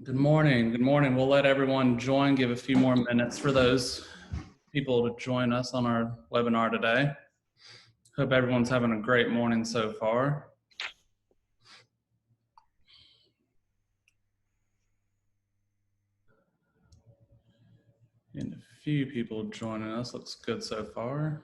Good morning. Good morning. We'll let everyone join, give a few more minutes for those people to join us on our webinar today. Hope everyone's having a great morning so far. And a few people joining us. Looks good so far.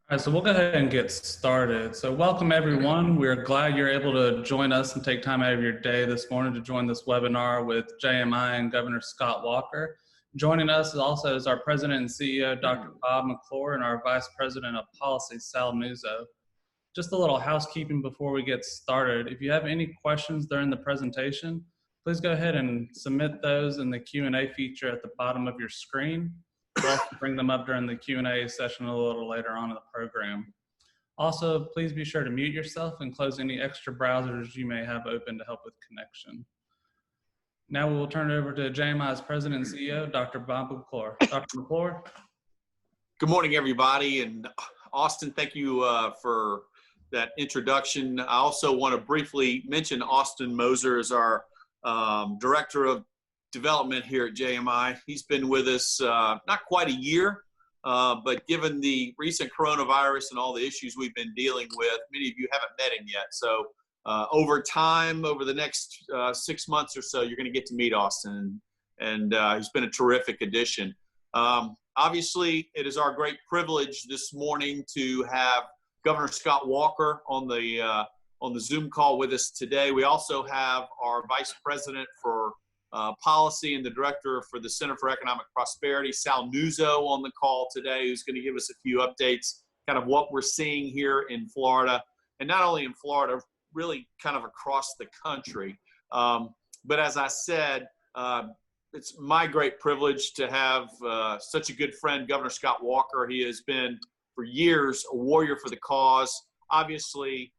All right, so we'll go ahead and get started. So welcome everyone. We're glad you're able to join us and take time out of your day this morning to join this webinar with JMI and Governor Scott Walker. Joining us also is our President and CEO, Dr. Bob McClure, and our Vice President of Policy, Sal Nuzzo. Just a little housekeeping before we get started. If you have any questions during the presentation, please go ahead and submit those in the Q&A feature at the bottom of your screen. We'll also bring them up during the Q&A session a little later on in the program. Also, please be sure to mute yourself and close any extra browsers you may have open to help with connection. Now we will turn it over to JMI's President and CEO, Dr. Bob McClure. Dr. McClure. Good morning, everybody. And Austin, thank you for that introduction. I also want to briefly mention Austin Moser as our Director of Development here at JMI. He's been with us not quite a year, but given the recent coronavirus and all the issues we've been dealing with, many of you haven't met him yet. So over time, over the next 6 months or so, you're going to get to meet Austin, and he's been a terrific addition. Obviously, it is our great privilege this morning to have Governor Scott Walker on the Zoom call with us today. We also have our Vice President for Policy and the Director for the Center for Economic Prosperity, Sal Nuzzo, on the call today, who's going to give us a few updates, kind of what we're seeing here in Florida, and not only in Florida, really kind of across the country. But as I said, it's my great privilege to have such a good friend, Governor Scott Walker. He has been for years a warrior for the cause, obviously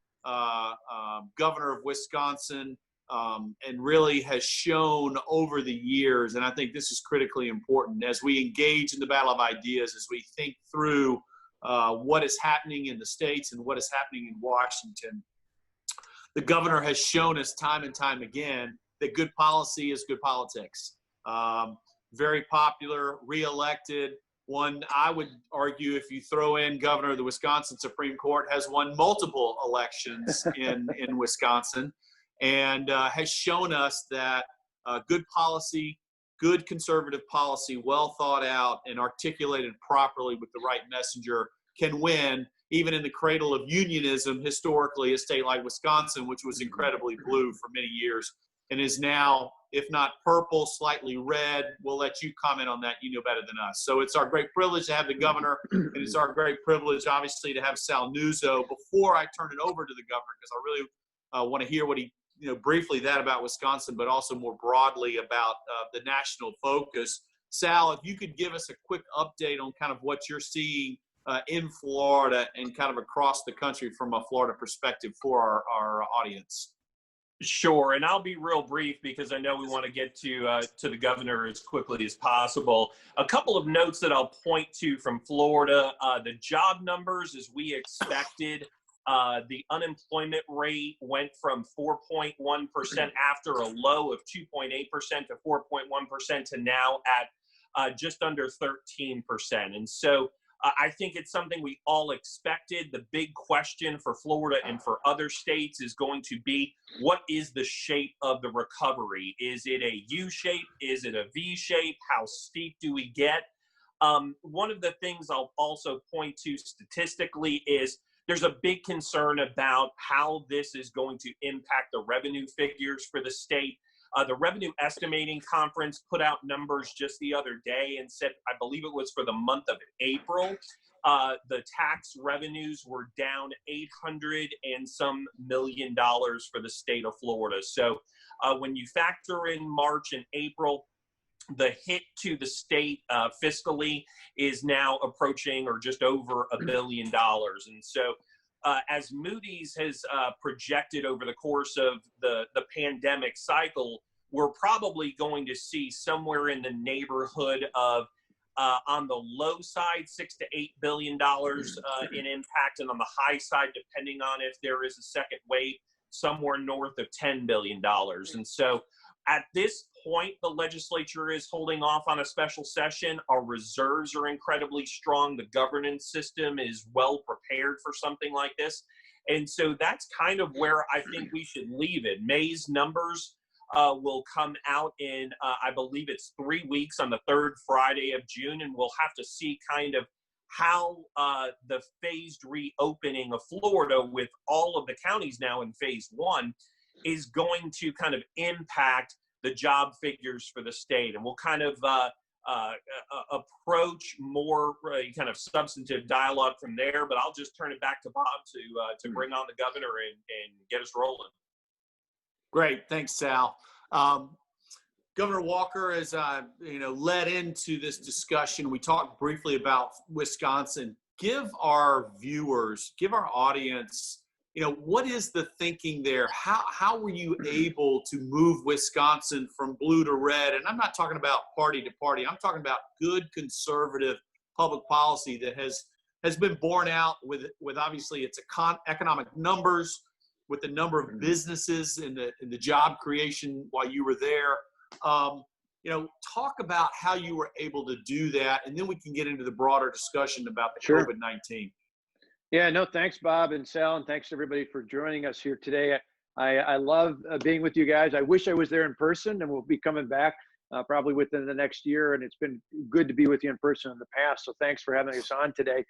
governor of Wisconsin, and really has shown over the years, and I think this is critically important, as we engage in the battle of ideas, as we think through what is happening in the states and what is happening in Washington. The governor has shown us time and time again that good policy is good politics. Very popular, reelected. One, I would argue, if you throw in governor of the Wisconsin Supreme Court, has won multiple elections in Wisconsin, and has shown us that good policy, good conservative policy, well thought out and articulated properly with the right messenger, can win, even in the cradle of unionism, historically, a state like Wisconsin, which was incredibly blue for many years, and is now, if not purple, slightly red. We'll let you comment on that. You know better than us. So it's our great privilege to have the governor, and it's our great privilege, obviously, to have Sal Nuzzo. Before I turn it over to the governor, because I really want to hear what he, briefly that about Wisconsin, but also more broadly about the national focus. Sal, if you could give us a quick update on kind of what you're seeing in Florida and kind of across the country from a Florida perspective for our audience. Sure, and I'll be real brief because I know we want to get to the governor as quickly as possible. A couple of notes that I'll point to from Florida: the job numbers, as we expected. The unemployment rate went from 4.1% after a low of 2.8% to 4.1% to now at just under 13%. And so I think it's something we all expected. The big question for Florida and for other states is going to be, what is the shape of the recovery? Is it a U shape? Is it a V shape? How steep do we get? One of the things I'll also point to statistically is there's a big concern about how this is going to impact the revenue figures for the state. The Revenue Estimating Conference put out numbers just the other day and said, I believe it was for the month of April, the tax revenues were down $800 and some million for the state of Florida. So when you factor in March and April, the hit to the state fiscally is now approaching or just over $1 billion. And so as Moody's has projected over the course of the pandemic cycle, we're probably going to see somewhere in the neighborhood of on the low side, $6 to $8 billion in impact, and on the high side, depending on if there is a second wave, somewhere north of $10 billion. And so at this point, the legislature is holding off on a special session. Our reserves are incredibly strong. The governance system is well prepared for something like this. And so that's kind of where I think we should leave it. May's numbers will come out in, I believe it's 3 weeks on the third Friday of June, and we'll have to see kind of how the phased reopening of Florida with all of the counties now in phase one is going to kind of impact the job figures for the state. And we'll kind of approach more kind of substantive dialogue from there, but I'll just turn it back to Bob to bring on the governor and get us rolling. Great, thanks, Sal. Governor Walker has, led into this discussion. We talked briefly about Wisconsin. Give our viewers, give our audience, what is the thinking there? How were you able to move Wisconsin from blue to red? And I'm not talking about party to party. I'm talking about good conservative public policy that has been borne out with obviously its economic numbers, with the number of businesses in the job creation while you were there. Talk about how you were able to do that, and then we can get into the broader discussion about the Sure. COVID-19. Yeah, no, thanks, Bob and Sal, and thanks everybody for joining us here today. I love being with you guys. I wish I was there in person, and we'll be coming back probably within the next year, and it's been good to be with you in person in the past, so thanks for having us on today.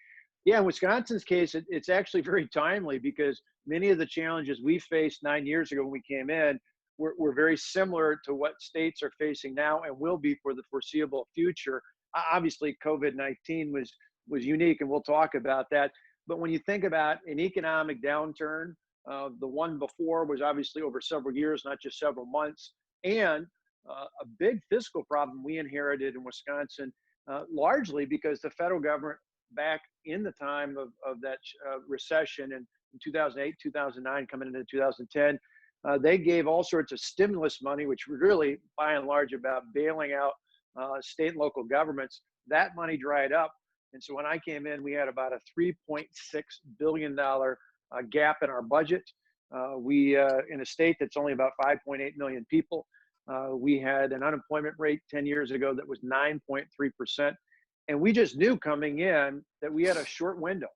Yeah, in Wisconsin's case, it's actually very timely because many of the challenges we faced 9 years ago when we came in were very similar to what states are facing now and will be for the foreseeable future. Obviously, COVID-19 was unique, and we'll talk about that. But when you think about an economic downturn, the one before was obviously over several years, not just several months, and a big fiscal problem we inherited in Wisconsin, largely because the federal government back in the time of that recession in 2008, 2009, coming into 2010, they gave all sorts of stimulus money, which were really by and large about bailing out state and local governments. That money dried up. And so when I came in, we had about a $3.6 billion gap in our budget. We, in a state that's only about 5.8 million people, we had an unemployment rate 10 years ago that was 9.3%. And we just knew coming in that we had a short window.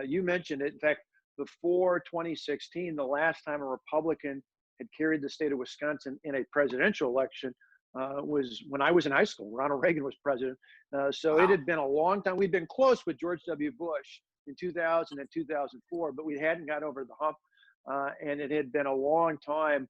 You mentioned it. In fact, before 2016, the last time a Republican had carried the state of Wisconsin in a presidential election was when I was in high school. Ronald Reagan was president. So wow. It had been a long time. We'd been close with George W. Bush in 2000 and 2004, but we hadn't got over the hump. And it had been a long time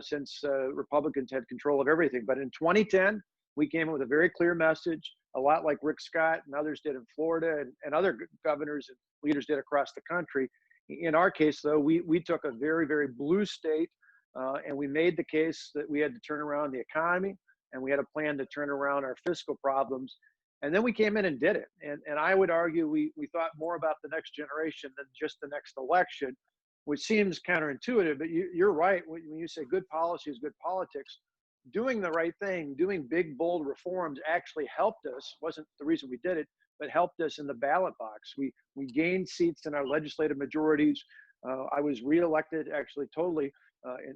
since Republicans had control of everything. But in 2010, we came in with a very clear message, a lot like Rick Scott and others did in Florida and other governors and leaders did across the country. In our case, though, we took a very, very blue state and we made the case that we had to turn around the economy and we had a plan to turn around our fiscal problems. And then we came in and did it. And I would argue we thought more about the next generation than just the next election, which seems counterintuitive, but you're right. When you say good policy is good politics, doing the right thing, doing big, bold reforms actually helped us. Wasn't the reason we did it, but helped us in the ballot box. We gained seats in our legislative majorities. I was reelected, actually totally,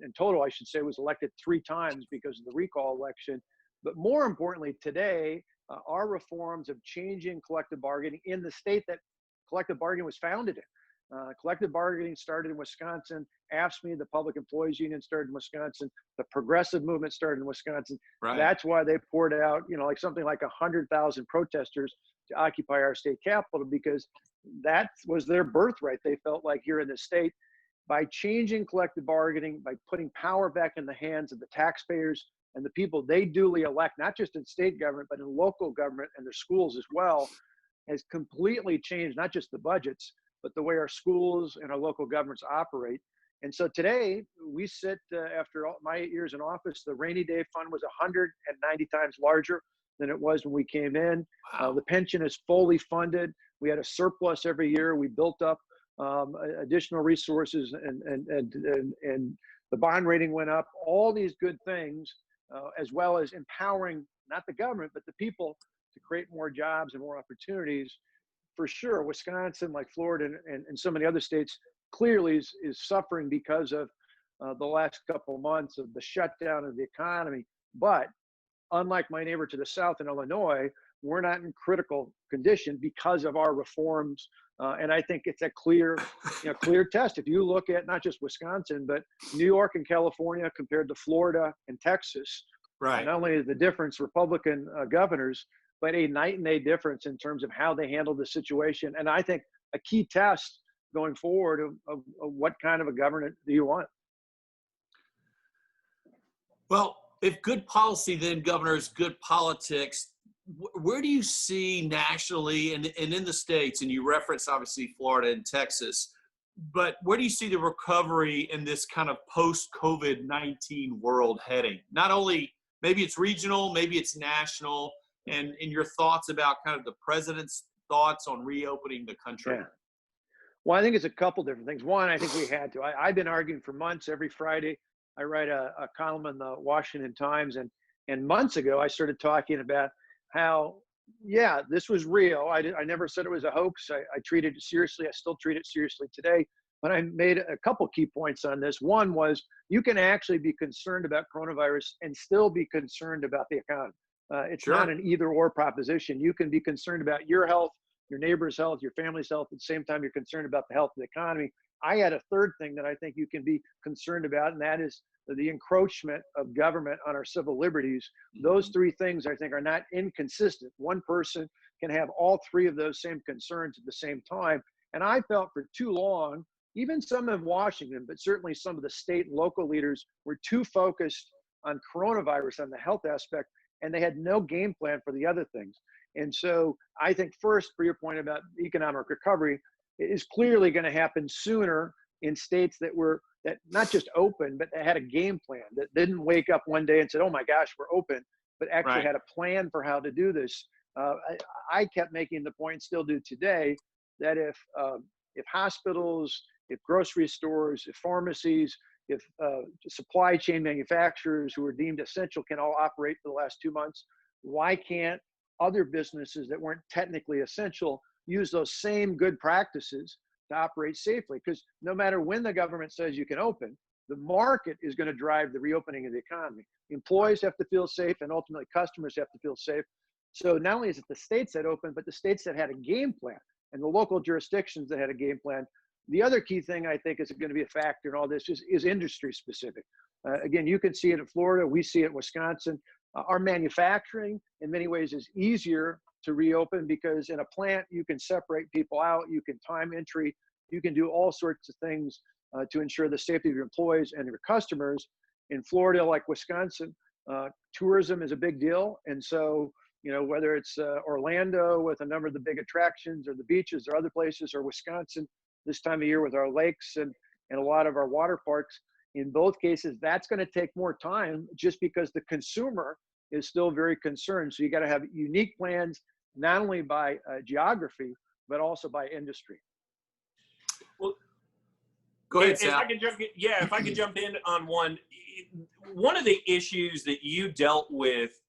in total, I should say, was elected 3 times because of the recall election. But more importantly, today, our reforms of changing collective bargaining in the state that collective bargaining was founded in. Collective bargaining started in Wisconsin. AFSCME, the Public Employees Union, started in Wisconsin. The progressive movement started in Wisconsin. Right. That's why they poured out, like something like 100,000 protesters to occupy our state capitol, because that was their birthright. They felt like here in the state, by changing collective bargaining, by putting power back in the hands of the taxpayers and the people they duly elect, not just in state government, but in local government and their schools as well, has completely changed not just the budgets, but the way our schools and our local governments operate. And so today, we sit, after my 8 years in office, the rainy day fund was 190 times larger than it was when we came in. Wow. The pension is fully funded. We had a surplus every year. We built up additional resources and the bond rating went up. All these good things as well as empowering not the government, but the people to create more jobs and more opportunities. For sure, Wisconsin, like Florida and so many other states, clearly is suffering because of the last couple of months of the shutdown of the economy. But unlike my neighbor to the south in Illinois, we're not in critical condition because of our reforms. And I think it's a clear test. If you look at not just Wisconsin, but New York and California compared to Florida and Texas, Right. not only is the difference Republican governors, but a night and day difference in terms of how they handle the situation. And I think a key test going forward of what kind of a government do you want? Well, if good policy then governors good politics, where do you see nationally and in the states, and you reference obviously Florida and Texas, but where do you see the recovery in this kind of post-COVID-19 world heading? Not only, maybe it's regional, maybe it's national, and in your thoughts about kind of the president's thoughts on reopening the country. Yeah. Well, I think it's a couple different things. One, I think we had to. I've been arguing for months. Every Friday, I write a column in the Washington Times, and months ago, I started talking about how, yeah, this was real. I never said it was a hoax. I treated it seriously. I still treat it seriously today. But I made a couple key points on this. One was you can actually be concerned about coronavirus and still be concerned about the economy. It's Sure. not an either or proposition. You can be concerned about your health, your neighbor's health, your family's health. At the same time, you're concerned about the health of the economy. I had a third thing that I think you can be concerned about, and that is the encroachment of government on our civil liberties. Those three things I think are not inconsistent. One person can have all three of those same concerns at the same time. And I felt for too long, even some in Washington, but certainly some of the state and local leaders were too focused on coronavirus, on the health aspect, and they had no game plan for the other things. And so I think first, for your point about economic recovery, it is clearly going to happen sooner in states that not just open, but had a game plan, that didn't wake up one day and said, oh my gosh, we're open, but actually Right. had a plan for how to do this. I kept making the point, still do today, that if hospitals, if grocery stores, if pharmacies, if supply chain manufacturers who are deemed essential can all operate for the last 2 months, why can't other businesses that weren't technically essential use those same good practices to operate safely? Because no matter when the government says you can open, the market is going to drive the reopening of the economy. Employees have to feel safe, and ultimately customers have to feel safe. So not only is it the states that open, but the states that had a game plan and the local jurisdictions that had a game plan. The other key thing I think is going to be a factor in all this is industry specific. Again, you can see it in Florida. We see it in Wisconsin. Our manufacturing in many ways is easier to reopen because in a plant, you can separate people out, you can time entry, you can do all sorts of things to ensure the safety of your employees and your customers. In Florida, like Wisconsin, tourism is a big deal. And so, whether it's Orlando with a number of the big attractions or the beaches or other places, or Wisconsin this time of year with our lakes and a lot of our water parks, in both cases, that's going to take more time just because the consumer is still very concerned. So you got to have unique plans, not only by geography, but also by industry. Well, Go ahead, if Sal. I could jump in on one of the issues that you dealt with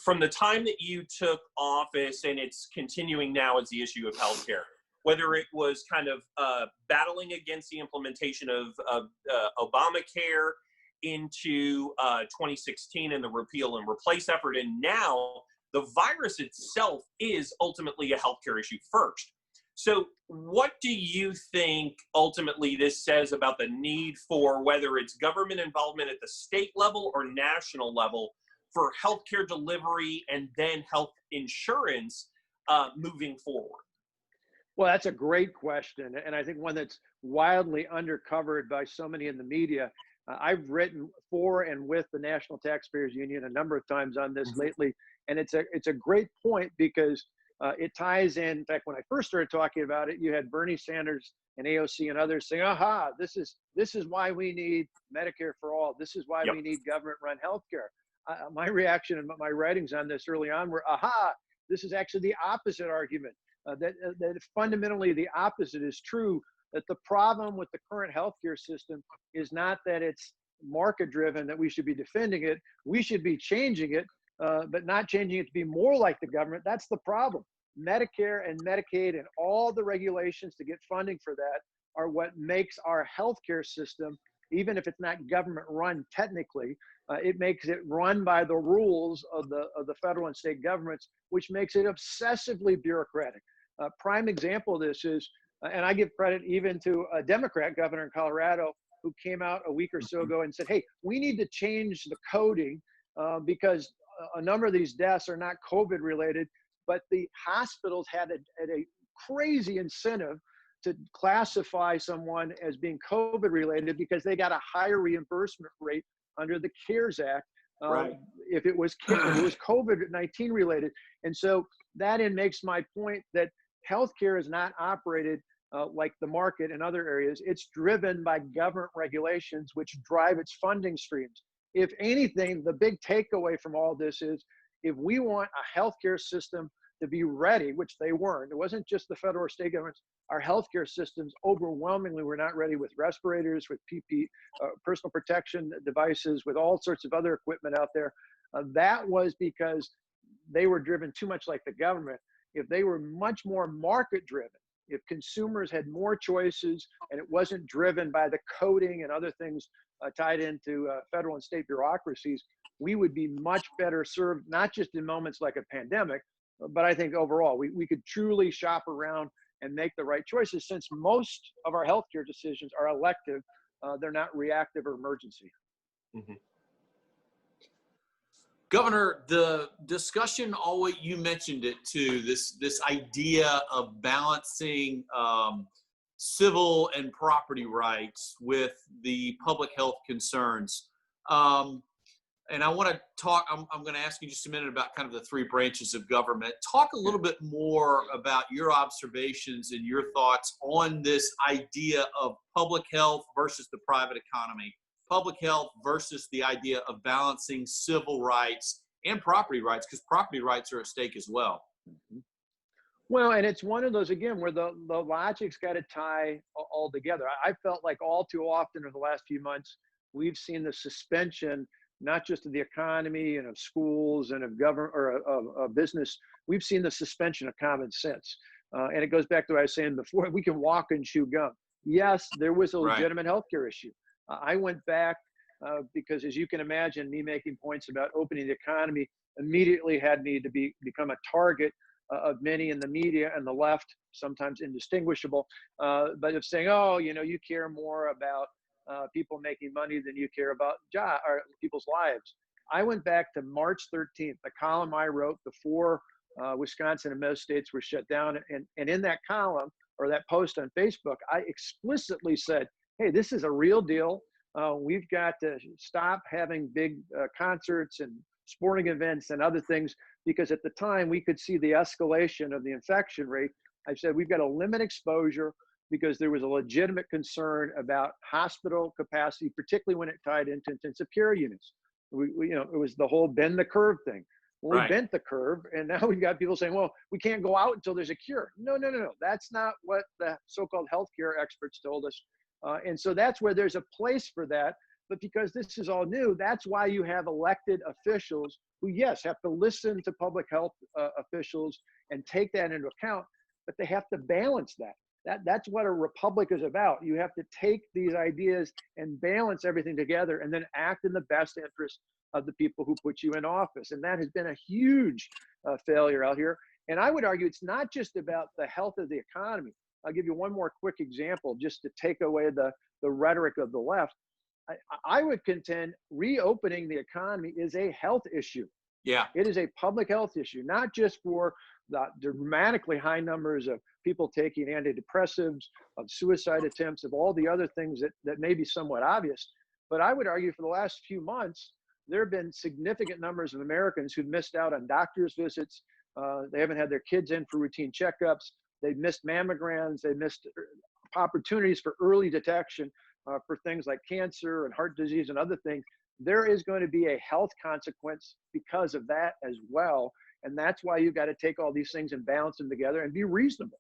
from the time that you took office, and it's continuing now, is the issue of healthcare. Whether it was kind of battling against the implementation of Obamacare into 2016 and the repeal and replace effort, and now the virus itself is ultimately a healthcare issue first. So what do you think ultimately this says about the need for, whether it's government involvement at the state level or national level, for healthcare delivery and then health insurance moving forward? Well, that's a great question. And I think one that's wildly undercovered by so many in the media. I've written for and with the National Taxpayers Union a number of times on this lately. And it's a great point because it ties in. In fact, when I first started talking about it, you had Bernie Sanders and AOC and others saying, aha, this is why we need Medicare for all. This is why we need government-run healthcare. My reaction and my writings on this early on were, aha, this is actually the opposite argument. That fundamentally the opposite is true, that the problem with the current healthcare system is not that it's market driven that we should be defending it. We should be changing it, but not changing it to be more like the government. That's the problem. Medicare and Medicaid and all the regulations to get funding for that are what makes our healthcare system, even if it's not government run technically, it makes it run by the rules of the federal and state governments, which makes it obsessively bureaucratic. Prime example of this is, and I give credit even to a Democrat governor in Colorado who came out a week or so ago and said, hey, we need to change the coding because a number of these deaths are not COVID related, but the hospitals had a crazy incentive to classify someone as being COVID related because they got a higher reimbursement rate under the CARES Act Right. if it was COVID-19 related. And so that makes my point that healthcare is not operated like the market in other areas. It's driven by government regulations, which drive its funding streams. If anything, the big takeaway from all this is if we want a healthcare system to be ready, which they weren't, it wasn't just the federal or state governments, our healthcare systems overwhelmingly were not ready with respirators, with PPE, personal protection devices, with all sorts of other equipment out there. That was because they were driven too much like the government. If they were much more market driven, if consumers had more choices and it wasn't driven by the coding and other things tied into federal and state bureaucracies, we would be much better served, not just in moments like a pandemic, but I think overall we could truly shop around and make the right choices, since most of our healthcare decisions are elective. They're not reactive or emergency. Mm-hmm. Governor, the discussion always, you mentioned it too, this idea of balancing civil and property rights with the public health concerns. And I want to talk, I'm going to ask you just a minute about kind of the three branches of government. Talk a little bit more about your observations and your thoughts on this idea of public health versus the private economy, public health versus the idea of balancing civil rights and property rights, because property rights are at stake as well. Mm-hmm. Well, and it's one of those, again, where the logic's got to tie all together. I felt like all too often over the last few months, we've seen the suspension, not just of the economy and of schools and of government or of business. We've seen the suspension of common sense. And it goes back to what I was saying before, we can walk and chew gum. Yes, there was a legitimate healthcare issue. I went back because, as you can imagine, me making points about opening the economy immediately had me to become a target of many in the media and the left, sometimes indistinguishable, but of saying, oh, you care more about people making money than you care about or people's lives. I went back to March 13th, the column I wrote before Wisconsin and most states were shut down. And in that column or that post on Facebook, I explicitly said, hey, this is a real deal. We've got to stop having big concerts and sporting events and other things, because at the time we could see the escalation of the infection rate. I said, we've got to limit exposure, because there was a legitimate concern about hospital capacity, particularly when it tied into intensive care units. It was the whole bend the curve thing. Well, we bent the curve, and now we've got people saying, well, we can't go out until there's a cure. No. That's not what the so-called healthcare experts told us. And so that's where there's a place for that. But because this is all new, that's why you have elected officials who, yes, have to listen to public health officials and take that into account, but they have to balance that. That's what a republic is about. You have to take these ideas and balance everything together and then act in the best interest of the people who put you in office. And that has been a huge failure out here. And I would argue it's not just about the health of the economy. I'll give you one more quick example just to take away the rhetoric of the left. I would contend reopening the economy is a health issue. Yeah. It is a public health issue, not just for the dramatically high numbers of people taking antidepressants, of suicide attempts, of all the other things that may be somewhat obvious. But I would argue for the last few months, there have been significant numbers of Americans who've missed out on doctor's visits. They haven't had their kids in for routine checkups. They've missed mammograms. They've missed opportunities for early detection for things like cancer and heart disease and other things. There is going to be a health consequence because of that as well. And that's why you've got to take all these things and balance them together and be reasonable.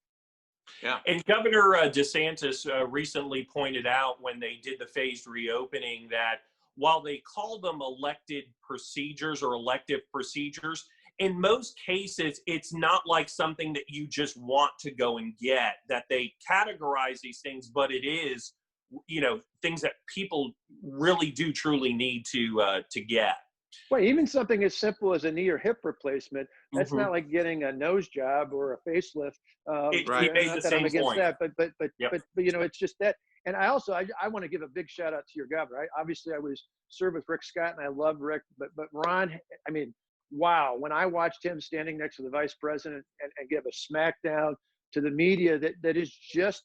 Yeah. And Governor DeSantis recently pointed out when they did the phased reopening that while they call them elected procedures or elective procedures, in most cases, it's not like something that you just want to go and get, that they categorize these things, but it is, things that people really do truly need to get. Well, even something as simple as a knee or hip replacement, that's Mm-hmm. not like getting a nose job or a facelift. He made Not the that same I'm against point. that, but Yep. it's just that. And I want to give a big shout out to your governor. Obviously, I was served with Rick Scott, and I love Rick, but Ron, I mean, wow! When I watched him standing next to the vice president and give a smackdown to the media, that is just,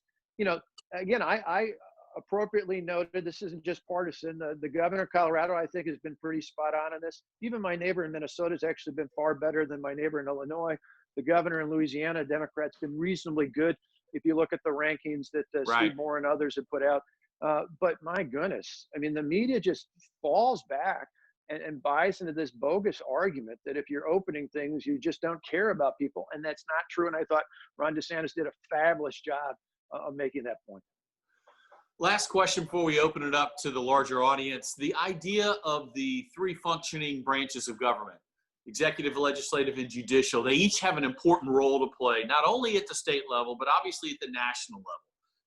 again, I appropriately noted this isn't just partisan. The governor of Colorado, I think, has been pretty spot on this. Even my neighbor in Minnesota has actually been far better than my neighbor in Illinois. The governor in Louisiana, Democrats, been reasonably good if you look at the rankings that Right. Steve Moore and others have put out. But my goodness, I mean, the media just falls back and buys into this bogus argument that if you're opening things, you just don't care about people. And that's not true. And I thought Ron DeSantis did a fabulous job of making that point. Last question before we open it up to the larger audience. The idea of the three functioning branches of government, executive, legislative, and judicial, they each have an important role to play, not only at the state level, but obviously at the national level.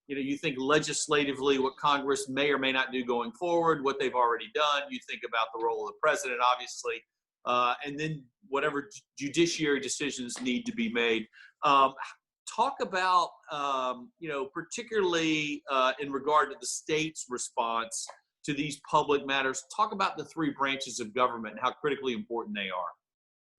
You think legislatively what Congress may or may not do going forward, what they've already done. You think about the role of the president, obviously, and then whatever judiciary decisions need to be made. Talk about, particularly in regard to the state's response to these public matters. Talk about the three branches of government and how critically important they are.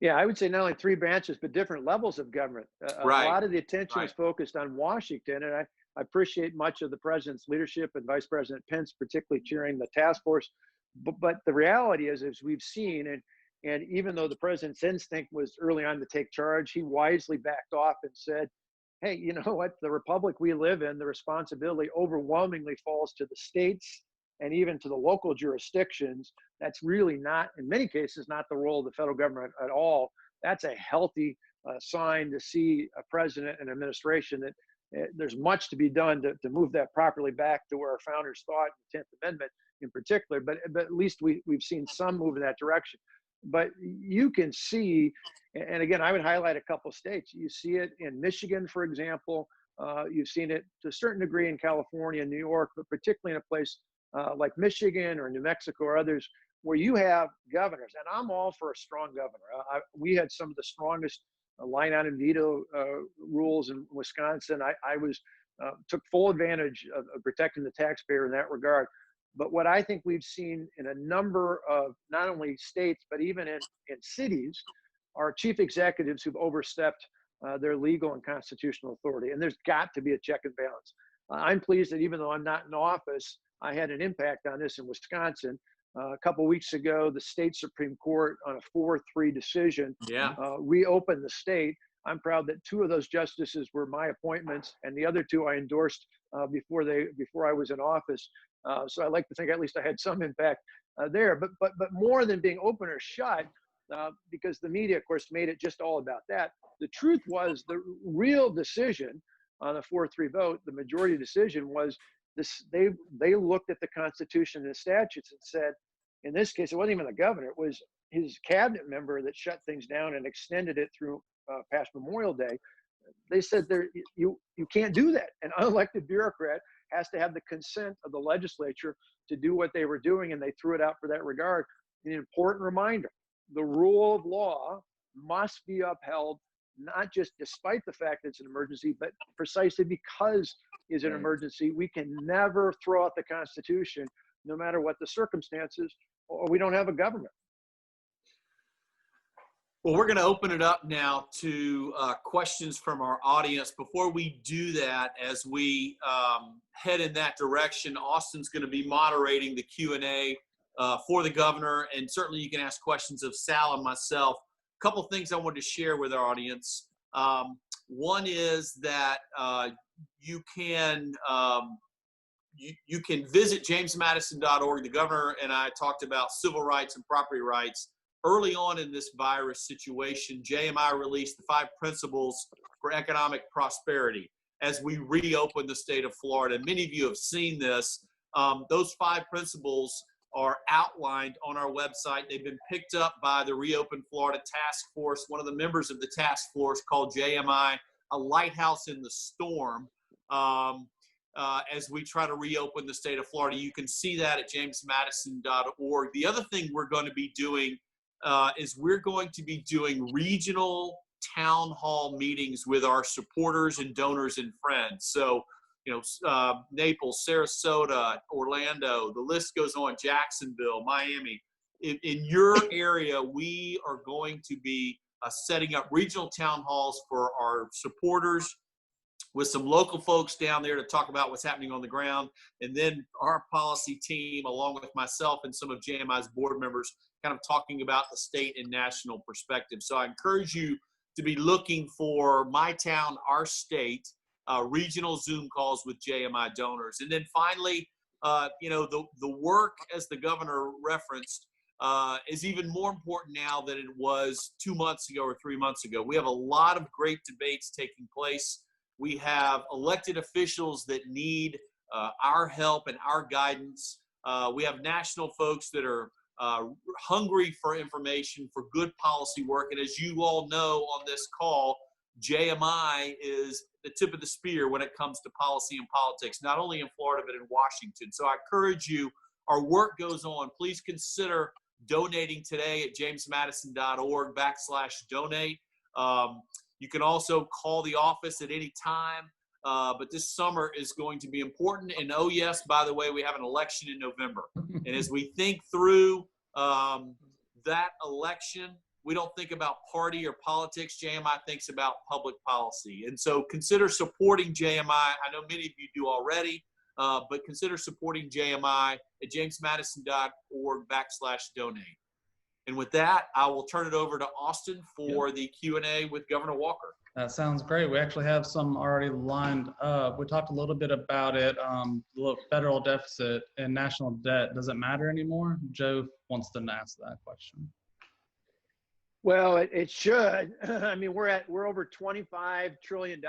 Yeah, I would say not only three branches, but different levels of government. Right. A lot of the attention Right. is focused on Washington, and I appreciate much of the president's leadership and Vice President Pence, particularly chairing the task force. But the reality is, as we've seen, and even though the president's instinct was early on to take charge, he wisely backed off and said, hey, you know what? The republic we live in, the responsibility overwhelmingly falls to the states and even to the local jurisdictions. That's really not, in many cases, not the role of the federal government at all. That's a healthy sign to see a president and administration that there's much to be done to move that properly back to where our founders thought, the 10th Amendment in particular, but at least we've seen some move in that direction. But you can see, and again, I would highlight a couple states. You see it in Michigan, for example. You've seen it to a certain degree in California and New York, but particularly in a place like Michigan or New Mexico or others, where you have governors. And I'm all for a strong governor. We had some of the strongest line item veto rules in Wisconsin. I took full advantage of protecting the taxpayer in that regard. But what I think we've seen in a number of not only states, but even in cities, are chief executives who've overstepped their legal and constitutional authority. And there's got to be a check and balance. I'm pleased that even though I'm not in office, I had an impact on this in Wisconsin. A couple of weeks ago, the state Supreme Court, on a 4-3 decision, reopened the state. I'm proud that 2 of those justices were my appointments, and the other 2 I endorsed before I was in office. So I like to think at least I had some impact there. But more than being open or shut, because the media, of course, made it just all about that. The truth was the real decision on the 4-3 vote, the majority decision was this. They looked at the Constitution and the statutes and said, in this case, it wasn't even the governor; it was his cabinet member that shut things down and extended it through past Memorial Day. They said you can't do that. An unelected bureaucrat has to have the consent of the legislature to do what they were doing, and they threw it out for that regard. An important reminder: the rule of law must be upheld, not just despite the fact that it's an emergency, but precisely because it's an emergency. We can never throw out the Constitution, no matter what the circumstances, or we don't have a government. Well, we're going to open it up now to questions from our audience. Before we do that, as we head in that direction, Austin's going to be moderating the Q&A for the governor, and certainly you can ask questions of Sal and myself. A couple things I wanted to share with our audience. One is that you can visit jamesmadison.org. The governor and I talked about civil rights and property rights. Early on in this virus situation, JMI released the 5 principles for economic prosperity as we reopen the state of Florida. Many of you have seen this. Those 5 principles are outlined on our website. They've been picked up by the Reopen Florida Task Force, one of the members of the task force called JMI, a lighthouse in the storm, as we try to reopen the state of Florida. You can see that at jamesmadison.org. The other thing we're going to be doing is we're going to be doing regional town hall meetings with our supporters and donors and friends. So, Naples, Sarasota, Orlando, the list goes on, Jacksonville, Miami. In your area, we are going to be setting up regional town halls for our supporters with some local folks down there to talk about what's happening on the ground. And then our policy team, along with myself and some of JMI's board members, kind of talking about the state and national perspective. So I encourage you to be looking for My Town, Our State, regional Zoom calls with JMI donors. And then finally, the work, as the governor referenced, is even more important now than it was 2 months ago or 3 months ago. We have a lot of great debates taking place. We have elected officials that need our help and our guidance. We have national folks that are hungry for information, for good policy work. And as you all know on this call, JMI is the tip of the spear when it comes to policy and politics, not only in Florida, but in Washington. So I encourage you, our work goes on. Please consider donating today at jamesmadison.org/donate. You can also call the office at any time, but this summer is going to be important. And oh yes, by the way, we have an election in November. And as we think through that election, we don't think about party or politics. JMI thinks about public policy. And so consider supporting JMI. I know many of you do already, but consider supporting JMI at jamesmadison.org/donate. And with that, I will turn it over to Austin for the Q&A with Governor Walker. That sounds great. We actually have some already lined up. We talked a little bit about it, the federal deficit and national debt. Does it matter anymore? Joe wants to ask that question. Well, it should. I mean, we're over $25 trillion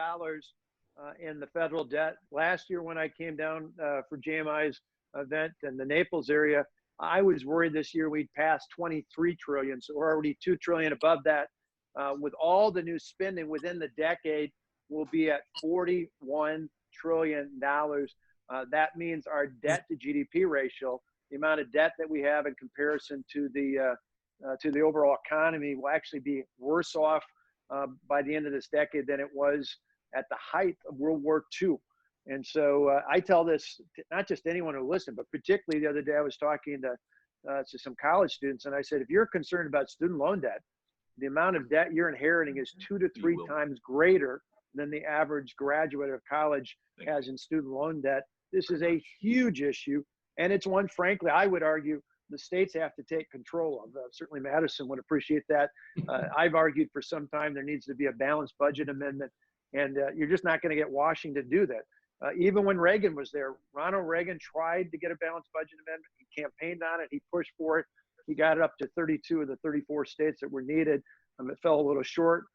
in the federal debt. Last year when I came down for JMI's event in the Naples area, I was worried this year we'd pass 23 trillion. So we're already 2 trillion above that. With all the new spending within the decade, we'll be at $41 trillion. That means our debt to GDP ratio, the amount of debt that we have in comparison to the overall economy, will actually be worse off by the end of this decade than it was at the height of World War II. And so I tell this to not just anyone who listens, but particularly the other day I was talking to some college students, and I said, if you're concerned about student loan debt, the amount of debt you're inheriting is 2 to 3 times greater than the average graduate of college has in student loan debt. This is a huge issue, and it's one, frankly, I would argue the states have to take control of. Certainly Madison would appreciate that. I've argued for some time there needs to be a balanced budget amendment, and you're just not going to get Washington to do that. Even when Reagan was there, Ronald Reagan tried to get a balanced budget amendment. He campaigned on it. He pushed for it. He got it up to 32 of the 34 states that were needed. It fell a little short.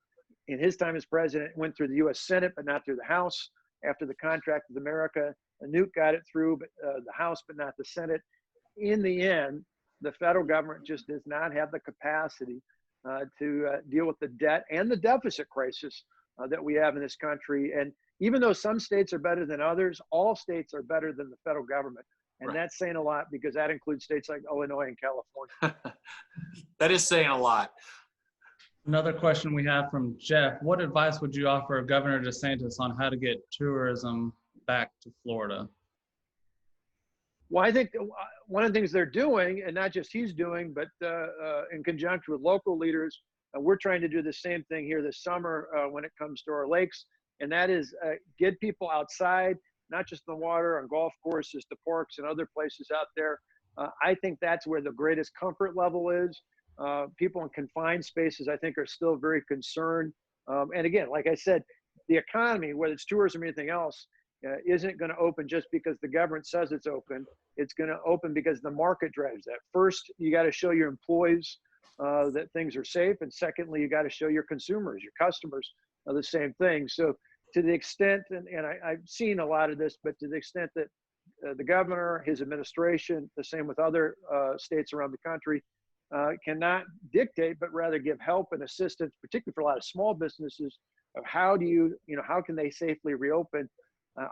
In his time as president, it went through the U.S. Senate, but not through the House. After the Contract with America, Newt got it through but the House, but not the Senate. In the end, the federal government just does not have the capacity to deal with the debt and the deficit crisis that we have in this country. And even though some states are better than others, all states are better than the federal government. And that's saying a lot, because that includes states like Illinois and California. That is saying a lot. Another question we have from Jeff: what advice would you offer Governor DeSantis on how to get tourism back to Florida? Well, I think one of the things they're doing, and not just he's doing, but in conjunction with local leaders, we're trying to do the same thing here this summer when it comes to our lakes. And that is get people outside, not just in the water, on golf courses, to parks and other places out there. I think that's where the greatest comfort level is. People in confined spaces, I think, are still very concerned. And again, like I said, the economy, whether it's tourism or anything else, isn't going to open just because the government says it's open. It's going to open because the market drives that. First, you got to show your employees that things are safe. And secondly, you got to show your consumers, your customers, the same thing. So to the extent, and I've seen a lot of this, but to the extent that the governor, his administration, the same with other states around the country, cannot dictate, but rather give help and assistance, particularly for a lot of small businesses, of how do how can they safely reopen?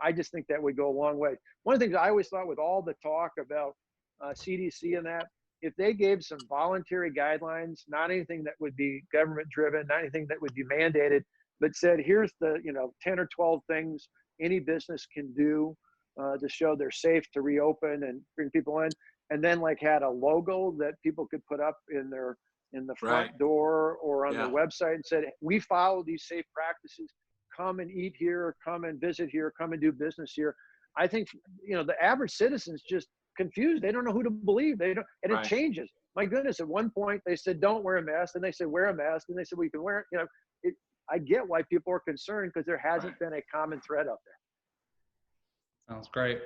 I just think that would go a long way. One of the things I always thought with all the talk about CDC and that, if they gave some voluntary guidelines, not anything that would be government driven, not anything that would be mandated, but said, here's the 10 or 12 things any business can do to show they're safe to reopen and bring people in, and then like had a logo that people could put up in the front door or on their website and said, we follow these safe practices, come and eat here, come and visit here, come and do business here. I think the average citizen's just confused. They don't know who to believe. They don't, and it changes. My goodness, at one point they said don't wear a mask, and they said wear a mask, and they said we can wear it. I get why people are concerned, because there hasn't been a common thread out there. Sounds great.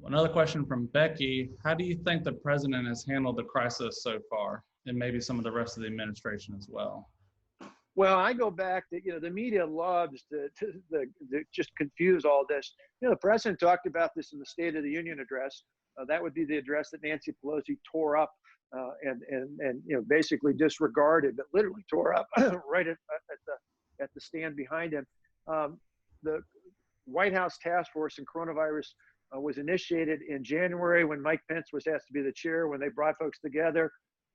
Another question from Becky. How do you think the president has handled the crisis so far, and maybe some of the rest of the administration as well? Well, I go back to, the media loves to just confuse all this. The president talked about this in the State of the Union address. That would be the address that Nancy Pelosi tore up and basically disregarded, but literally tore up right at the stand behind him. The White House task force in coronavirus was initiated in January when Mike Pence was asked to be the chair, when they brought folks together.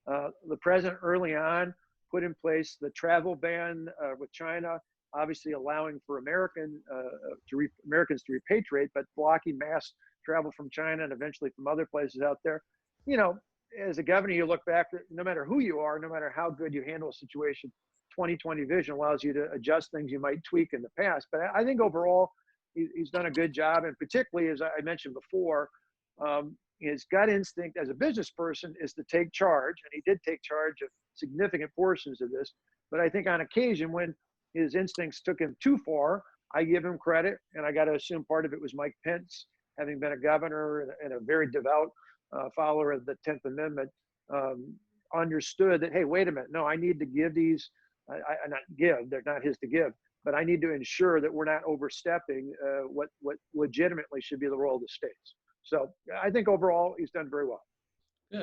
The president early on put in place the travel ban with China, obviously allowing for Americans to repatriate, but blocking mass travel from China and eventually from other places out there. As a governor, you look back, no matter who you are, no matter how good you handle a situation, 20/20 vision allows you to adjust things you might tweak in the past. But I think overall, he's done a good job. And particularly, as I mentioned before, his gut instinct as a business person is to take charge. And he did take charge of significant portions of this. But I think on occasion, when his instincts took him too far, I give him credit. And I got to assume part of it was Mike Pence, having been a governor and a very devout follower of the 10th Amendment, understood that, hey, wait a minute, no, I need to give these, not give, they're not his to give, but I need to ensure that we're not overstepping what legitimately should be the role of the states. So I think overall he's done very well. Good.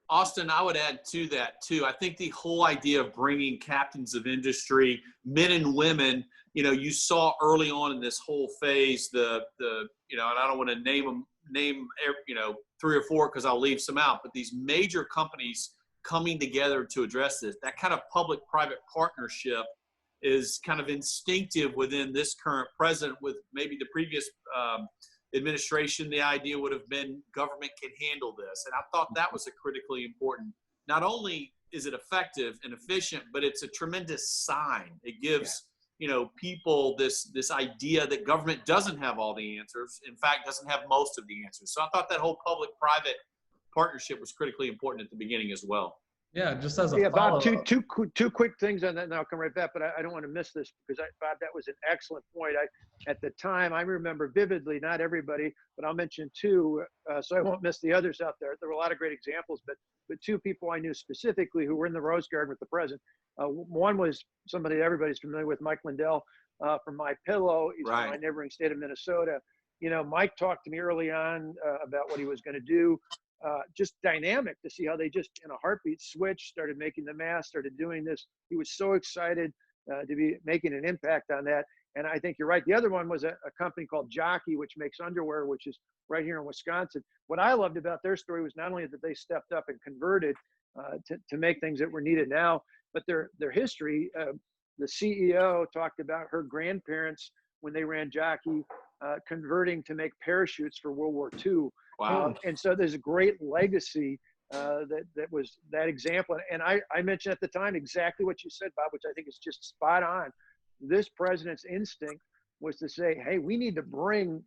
Austin, I would add to that too. I think the whole idea of bringing captains of industry, men and women, you saw early on in this whole phase, and I don't want to name 3 or 4 because I'll leave some out, but these major companies coming together to address this, that kind of public-private partnership is kind of instinctive within this current president. With maybe the previous administration, the idea would have been government can handle this. And I thought that was a critically important. Not only is it effective and efficient, but it's a tremendous sign. It gives people this idea that government doesn't have all the answers. In fact, doesn't have most of the answers. So I thought that whole public-private partnership was critically important at the beginning as well. Yeah, just as a Bob, two quick things on that, and I'll come right back, but I don't want to miss this because, Bob, that was an excellent point. At the time, I remember vividly, not everybody, but I'll mention 2, so I won't miss the others out there. There were a lot of great examples, but 2 people I knew specifically who were in the Rose Garden with the president. One was somebody everybody's familiar with, Mike Lindell from My Pillow. He's from my neighboring state of Minnesota. Mike talked to me early on about what he was going to do. Just dynamic to see how they just in a heartbeat switched, started making the mask, started doing this. He was so excited to be making an impact on that. And I think you're right. The other one was a company called Jockey, which makes underwear, which is right here in Wisconsin. What I loved about their story was not only that they stepped up and converted to make things that were needed now, but their history. The CEO talked about her grandparents when they ran Jockey converting to make parachutes for World War II. Wow. And so there's a great legacy that was that example. And I mentioned at the time exactly what you said, Bob, which I think is just spot on. This president's instinct was to say, hey, we need to bring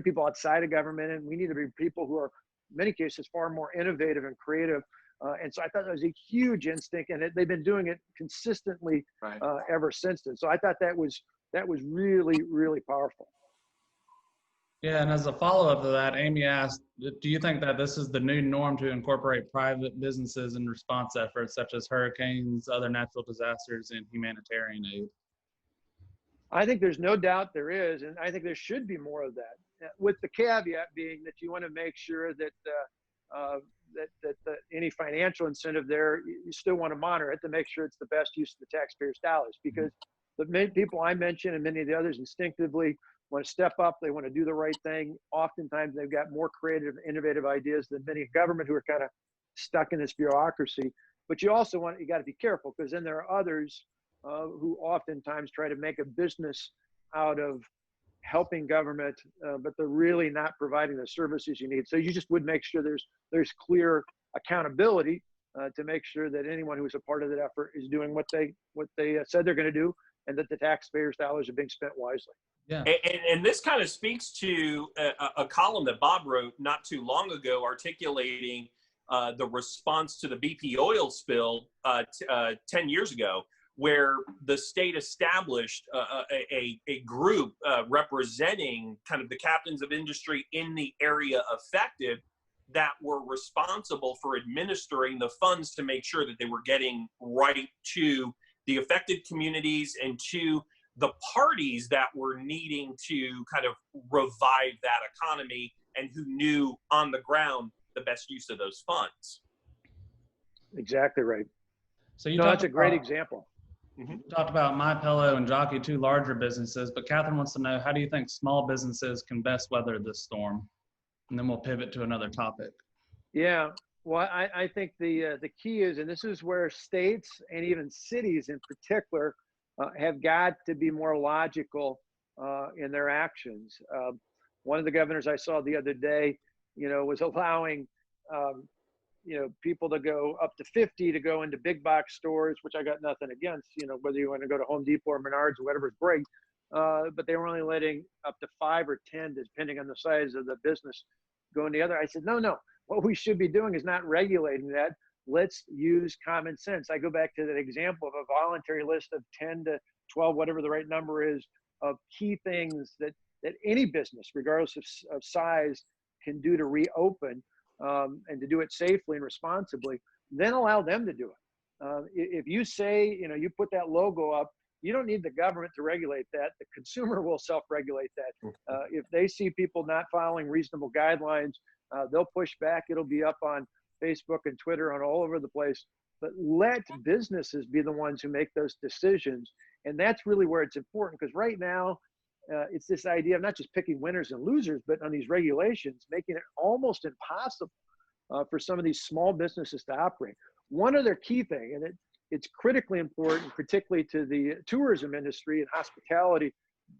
people outside of government, and we need to be people who are, in many cases, far more innovative and creative. And so I thought that was a huge instinct, and they've been doing it consistently ever since then. So I thought that was really, really powerful. Yeah, and as a follow-up to that, Amy asked, do you think that this is the new norm to incorporate private businesses in response efforts such as hurricanes, other natural disasters, and humanitarian aid? I think there's no doubt there is, and I think there should be more of that. with the caveat being that you want to make sure that any financial incentive there, you still want to monitor it to make sure it's the best use of the taxpayers' dollars. Because the many people I mentioned and many of the others instinctively want to step up. They want to do the right thing. Oftentimes, they've got more creative, innovative ideas than many in government who are kind of stuck in this bureaucracy. But you also you got to be careful, because then there are others who oftentimes try to make a business out of helping government, but they're really not providing the services you need. So you just would make sure there's clear accountability to make sure that anyone who is a part of that effort is doing what they said they're going to do, and that the taxpayers' dollars are being spent wisely. Yeah. And this kind of speaks to a column that Bob wrote not too long ago, articulating the response to the BP oil spill 10 years ago, where the state established a group representing kind of the captains of industry in the area affected, that were responsible for administering the funds to make sure that they were getting right to the affected communities and to the parties that were needing to kind of revive that economy, and who knew on the ground the best use of those funds. Exactly right. So that's a great example. You talked about MyPillow and Jockey, two larger businesses, but Catherine wants to know, how do you think small businesses can best weather this storm? And then we'll pivot to another topic. Yeah, well, I think the key is, and this is where states and even cities in particular have got to be more logical in their actions. One of the governors I saw the other day, was allowing people to go up to 50 to go into big box stores, which I got nothing against, whether you want to go to Home Depot or Menards or whatever's big, but they were only letting up to 5 or 10, depending on the size of the business, go in the other. I said, no, what we should be doing is not regulating that. Let's use common sense. I go back to that example of a voluntary list of 10 to 12, whatever the right number is, of key things that any business, regardless of size, can do to reopen, and to do it safely and responsibly. Then allow them to do it. If you say, you put that logo up, you don't need the government to regulate that. The consumer will self-regulate that. If they see people not following reasonable guidelines, they'll push back. It'll be up on Facebook and Twitter and all over the place. But let businesses be the ones who make those decisions. And that's really where it's important, because right now, it's this idea of not just picking winners and losers, but on these regulations, making it almost impossible for some of these small businesses to operate. One other key thing, and it's critically important, particularly to the tourism industry and hospitality,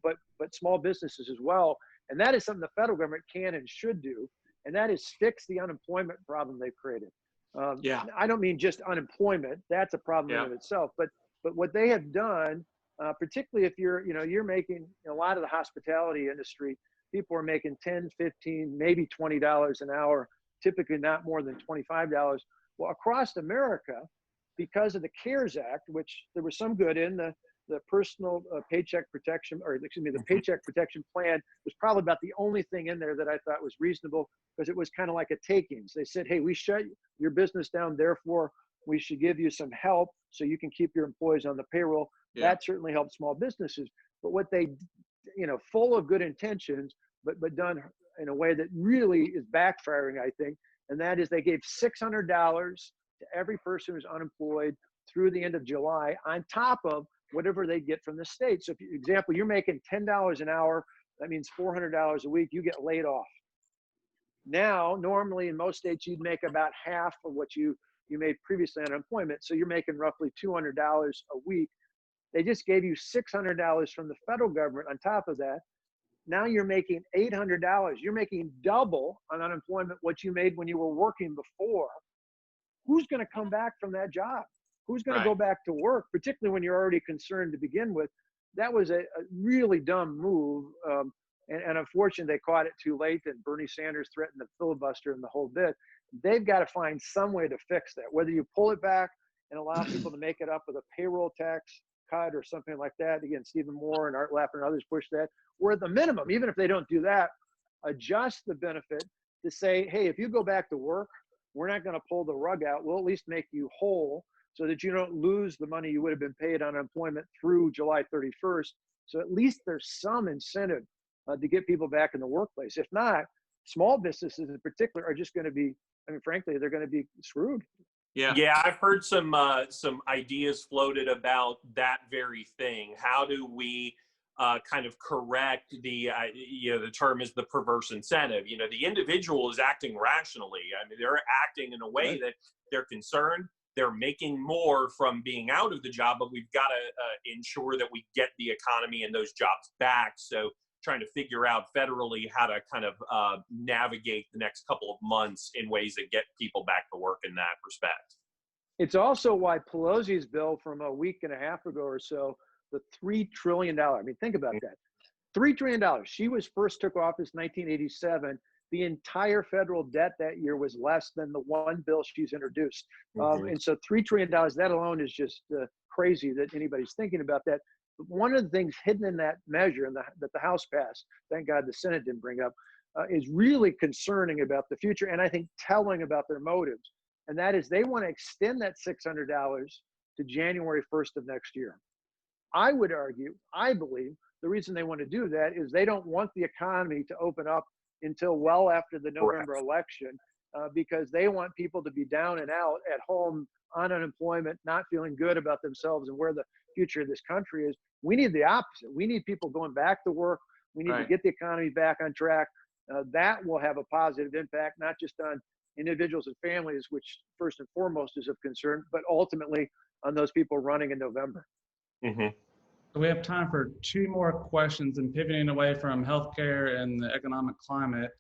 but small businesses as well, and that is something the federal government can and should do, and that is fix the unemployment problem they've created. I don't mean just unemployment. That's a problem in and of itself, but what they have done, particularly if you're making, a lot of the hospitality industry, people are making $10, $15, maybe $20 an hour, typically not more than $25. Well, across America, because of the CARES Act, which there was some good in, the personal paycheck protection, the Paycheck Protection Plan was probably about the only thing in there that I thought was reasonable, because it was kind of like a takings. They said, hey, we shut your business down, therefore we should give you some help so you can keep your employees on the payroll. Yeah. That certainly helped small businesses. But what they, full of good intentions, but done in a way that really is backfiring, I think, and that is they gave $600 to every person who's unemployed through the end of July, on top of whatever they get from the state. So, for example, you're making $10 an hour, that means $400 a week, you get laid off. Now, normally in most states, you'd make about half of what you made previously on unemployment. So you're making roughly $200 a week. They just gave you $600 from the federal government on top of that. Now you're making $800. You're making double on unemployment what you made when you were working before. Who's going to come back from that job? Who's going to go back to work, particularly when you're already concerned to begin with? That was a really dumb move. And unfortunately, they caught it too late, and Bernie Sanders threatened to filibuster and the whole bit. They've got to find some way to fix that, whether you pull it back and allow people to make it up with a payroll tax cut or something like that. Again, Stephen Moore and Art Laffer and others push that. Or at the minimum, even if they don't do that, adjust the benefit to say, hey, if you go back to work, we're not going to pull the rug out. We'll at least make you whole so that you don't lose the money you would have been paid on unemployment through July 31st. So at least there's some incentive to get people back in the workplace. If not, small businesses in particular are just going to be, I mean, frankly, they're going to be screwed. Yeah. Yeah, I've heard some ideas floated about that very thing. How do we kind of correct the the term is the perverse incentive? The individual is acting rationally. I mean, they're acting in a way that they're concerned. They're making more from being out of the job, but we've got to ensure that we get the economy and those jobs back. So trying to figure out federally how to kind of navigate the next couple of months in ways that get people back to work in that respect. It's also why Pelosi's bill from a week and a half ago or so, the $3 trillion, I mean, think about that. $3 trillion. She was first took office 1987. The entire federal debt that year was less than the one bill she's introduced. And so $3 trillion, that alone is just crazy that anybody's thinking about that. But one of the things hidden in that measure that the House passed, thank God the Senate didn't bring up, is really concerning about the future, and I think telling about their motives. And that is they want to extend that $600 to January 1st of next year. I would argue, I believe, the reason they want to do that is they don't want the economy to open up until well after the November election, because they want people to be down and out at home on unemployment, not feeling good about themselves and where the future of this country is. We need the opposite. We need people going back to work. We need to get the economy back on track. That will have a positive impact, not just on individuals and families, which first and foremost is of concern, but ultimately on those people running in November. So we have time for two more questions, and pivoting away from healthcare and the economic climate.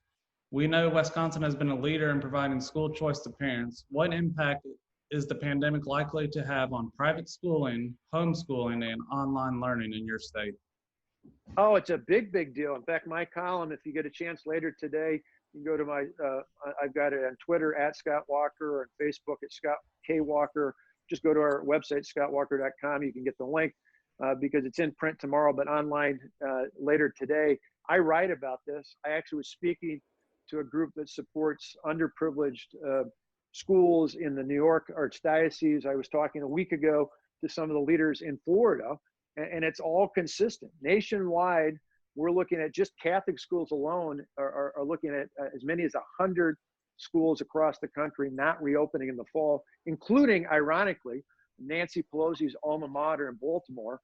We know Wisconsin has been a leader in providing school choice to parents. What impact is the pandemic likely to have on private schooling, homeschooling, and online learning in your state? Oh, it's a big, big deal. In fact, my column, if you get a chance later today, you can go to my, I've got it on Twitter at Scott Walker, or on Facebook at Scott K. Walker. Just go to our website, scottwalker.com. You can get the link because it's in print tomorrow, but online later today. I write about this. I actually was speaking to a group that supports underprivileged schools in the New York Archdiocese. I was talking a week ago to some of the leaders in Florida, and it's all consistent. Nationwide, we're looking at just Catholic schools alone are looking at as many as 100 schools across the country not reopening in the fall, including, ironically, Nancy Pelosi's alma mater in Baltimore,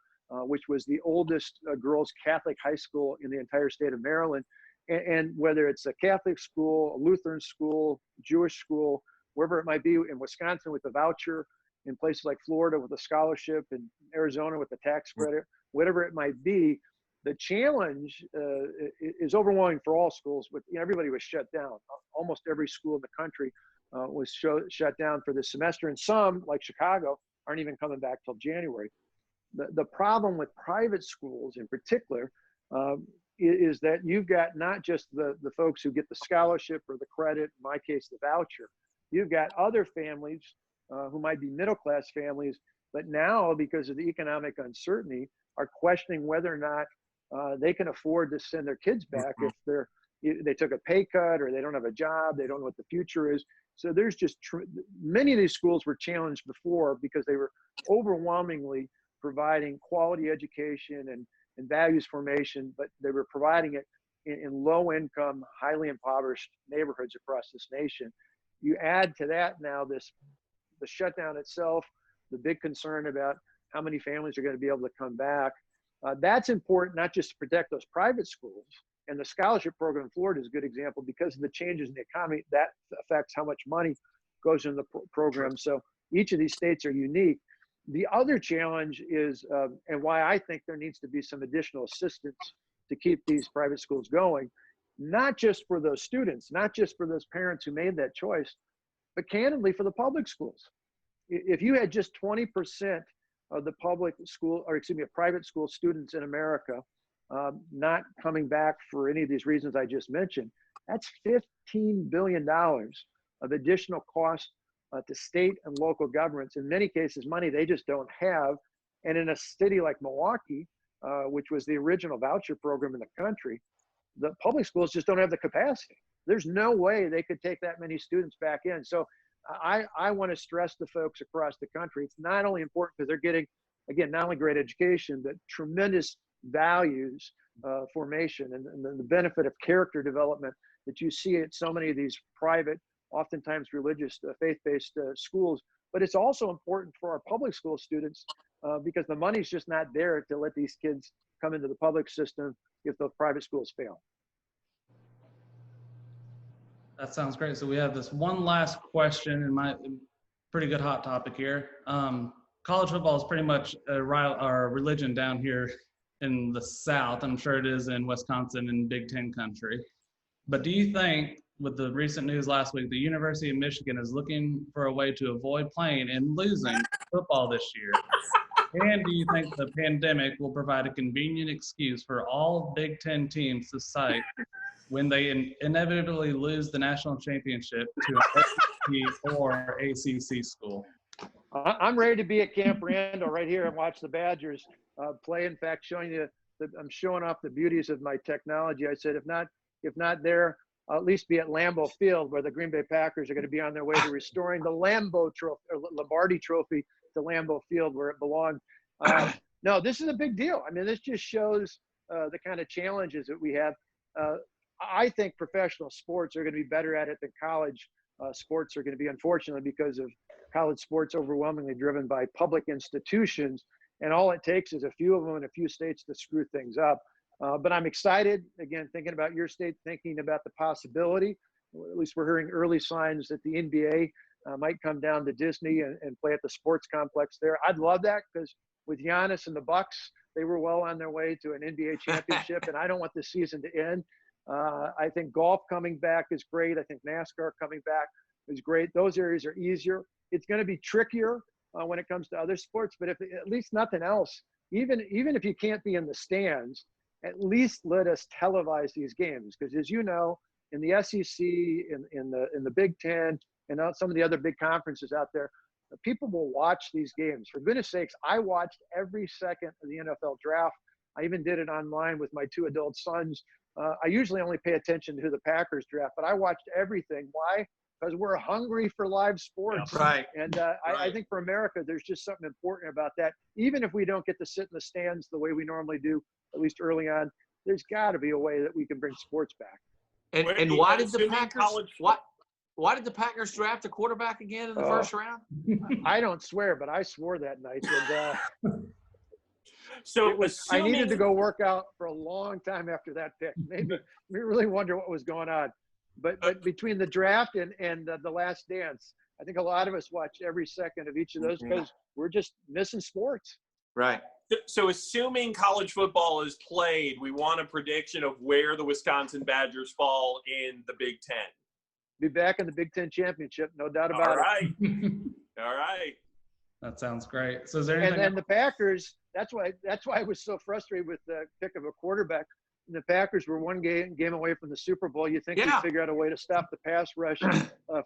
which was the oldest girls' Catholic high school in the entire state of Maryland. And whether it's a Catholic school, a Lutheran school, Jewish school, wherever it might be, in Wisconsin with the voucher, in places like Florida with a scholarship, in Arizona with the tax credit, whatever it might be, the challenge is overwhelming for all schools. But everybody was shut down. Almost every school in the country was shut down for this semester, and some, like Chicago, aren't even coming back till January. The problem with private schools in particular is that you've got not just the folks who get the scholarship or the credit, in my case, the voucher. You've got other families who might be middle-class families, but now, because of the economic uncertainty, are questioning whether or not they can afford to send their kids back if they took a pay cut or they don't have a job, they don't know what the future is. So there's just many of these schools were challenged before because they were overwhelmingly providing quality education and values formation, but they were providing it in low-income, highly impoverished neighborhoods across this nation. You add to that now the shutdown itself, the big concern about how many families are going to be able to come back. That's important, not just to protect those private schools. And the scholarship program in Florida is a good example because of the changes in the economy. That affects how much money goes into the program. So each of these states are unique. The other challenge is, and why I think there needs to be some additional assistance to keep these private schools going, not just for those students, not just for those parents who made that choice, but candidly for the public schools. If you had just 20% of the private school students in America not coming back for any of these reasons I just mentioned, that's $15 billion of additional cost to state and local governments, in many cases money they just don't have. And in a city like Milwaukee, which was the original voucher program in the country, the public schools just don't have the capacity. There's no way they could take that many students back in. So I want to stress to folks across the country, it's not only important because they're getting, again, not only great education, but tremendous values formation and the benefit of character development that you see at so many of these private, oftentimes religious, faith-based schools. But it's also important for our public school students because the money's just not there to let these kids come into the public system if the private schools fail. That sounds great. So we have this one last question, and my pretty good hot topic here. College football is pretty much our religion down here in the South. I'm sure it is in Wisconsin and Big Ten country. But do you think, with the recent news last week, the University of Michigan is looking for a way to avoid playing and losing football this year? And do you think the pandemic will provide a convenient excuse for all Big Ten teams to cite when they inevitably lose the national championship to an SEC or ACC school? I'm ready to be at Camp Randall right here and watch the Badgers play. In fact, showing you that I'm showing off the beauties of my technology. I said, if not there, I'll at least be at Lambeau Field, where the Green Bay Packers are going to be on their way to restoring the Lambeau Trophy, or Lombardi Trophy, to Lambeau Field where it belonged. No, this is a big deal. I mean, this just shows the kind of challenges that we have. I think professional sports are going to be better at it than college sports are going to be, unfortunately, because of college sports overwhelmingly driven by public institutions. And all it takes is a few of them in a few states to screw things up. But I'm excited, again, thinking about your state, thinking about the possibility, or at least we're hearing early signs that the NBA might come down to Disney and play at the sports complex there. I'd love that, because with Giannis and the Bucks, they were well on their way to an NBA championship, and I don't want this season to end. I think golf coming back is great. I think NASCAR coming back is great. Those areas are easier. It's going to be trickier when it comes to other sports, but if at least nothing else, even if you can't be in the stands, at least let us televise these games. Because as you know, in the SEC, in the Big Ten, and some of the other big conferences out there, people will watch these games. For goodness sakes, I watched every second of the NFL draft. I even did it online with my 2 adult sons. I usually only pay attention to the Packers draft, but I watched everything. Why? Because we're hungry for live sports. Right. And I think for America, there's just something important about that. Even if we don't get to sit in the stands the way we normally do, at least early on, there's got to be a way that we can bring sports back. And why did the Packers? Why did the Packers draft a quarterback again in the first round? I don't swear, but I swore that night. And, So I needed to go work out for a long time after that pick. Maybe we really wonder what was going on. But between the draft and the Last Dance, I think a lot of us watched every second of each of those because we're just missing sports. Right. So assuming college football is played, we want a prediction of where the Wisconsin Badgers fall in the Big Ten. Be back in the Big Ten championship, no doubt about it. All right. That sounds great. So is there anything? And then the Packers, that's why I was so frustrated with the pick of a quarterback. And the Packers were one game away from the Super Bowl. You think they'd figure out a way to stop the pass rush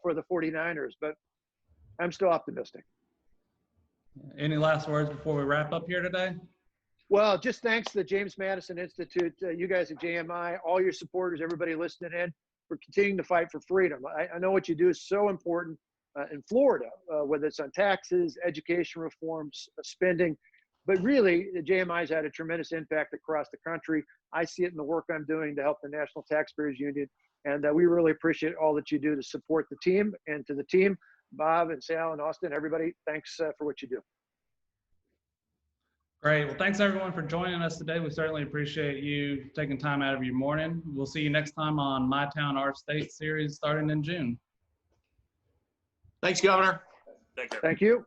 for the 49ers, but I'm still optimistic. Any last words before we wrap up here today? Well, just thanks to the James Madison Institute, you guys at JMI, all your supporters, everybody listening in, for continuing to fight for freedom. I know what you do is so important in Florida, whether it's on taxes, education reforms, spending. But really, the JMI's had a tremendous impact across the country. I see it in the work I'm doing to help the National Taxpayers Union. And we really appreciate all that you do to support the team. And to the team, Bob and Sal and Austin, everybody, thanks for what you do. Great. Well, thanks everyone for joining us today. We certainly appreciate you taking time out of your morning. We'll see you next time on My Town, Our State series starting in June. Thanks, Governor. Thank you. Thank you.